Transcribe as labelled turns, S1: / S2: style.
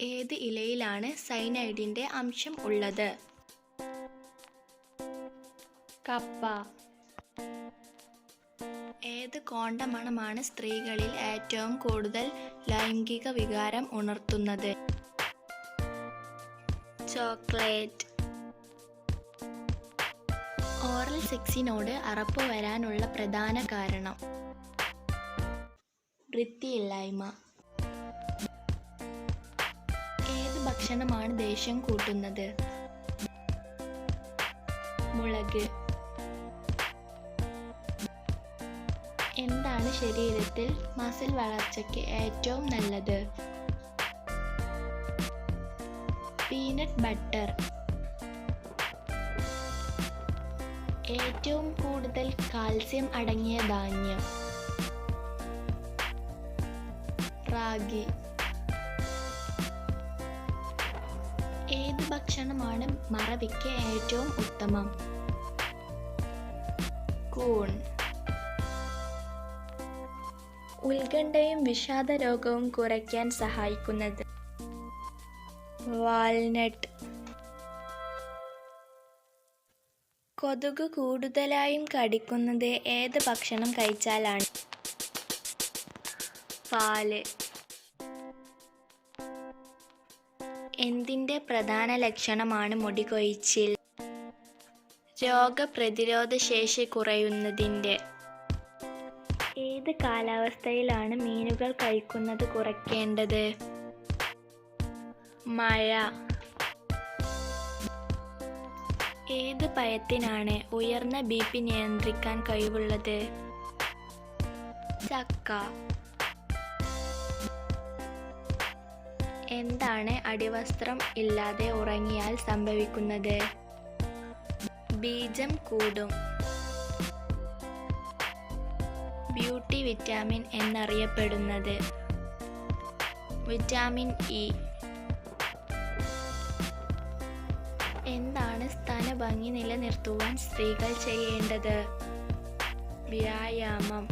S1: ഏത് ഇലയിലാണ് സയനൈഡിൻ്റെ അംശം ഉള്ളത്? കപ്പ. ഏത് കോണ്ടമണമാണ് സ്ത്രീകളിൽ ഏറ്റവും കൂടുതൽ ലൈംഗിക വികാരം ഉണർത്തുന്നത്? ചോക്ലേറ്റ്. ഓറൽ സെക്സിനോട് അറപ്പ് വരാനുള്ള പ്രധാന കാരണം? വൃത്തിയില്ലായ്മ. ഏത് ഭക്ഷണമാണ് ദേഷ്യം കൂട്ടുന്നത്? മുളക്. എന്താണ് ശരീരത്തിൽ മസിൽ വളർച്ചയ്ക്ക് ഏറ്റവും നല്ലത്? Peanut butter. ഏറ്റവും കൂടുതൽ കാൽസ്യം അടങ്ങിയ ധാന്യം? റാഗി. ഏത് ഭക്ഷണമാണ് മറവിക്ക് ഏറ്റവും ഉത്തമം? കൂൺ. ഉത്കണ്ഠയും വിഷാദരോഗവും കുറയ്ക്കാൻ സഹായിക്കുന്നത്? വാൾനട്ട്. കൊതുക് കൂടുതലായും കടിക്കുന്നത് ഏത് ഭക്ഷണം കഴിച്ചാലാണ്? പാല്. എന്തിൻ്റെ പ്രധാന ലക്ഷണമാണ് മുടികൊഴിച്ചിൽ? രോഗപ്രതിരോധ ശേഷി കുറയുന്നതിൻ്റെ. ഏത് കാലാവസ്ഥയിലാണ് മീനുകൾ കഴിക്കുന്നത് കുറയ്ക്കേണ്ടത്? മഴ. ഏത് പഴത്തിനാണ് ഉയർന്ന BP നിയന്ത്രിക്കാൻ കഴിവുള്ളത്? ചക്ക. എന്താണ് അടിവസ്ത്രം ഇല്ലാതെ ഉറങ്ങിയാൽ സംഭവിക്കുന്നത്? ബീജം കൂടും. ബ്യൂട്ടി വിറ്റാമിൻ എന്നറിയപ്പെടുന്നത്? Vitamin E. എന്താണ് സ്തനഭംഗി നിലനിർത്തുവാൻ സ്ത്രീകൾ ചെയ്യേണ്ടത്? വ്യായാമം.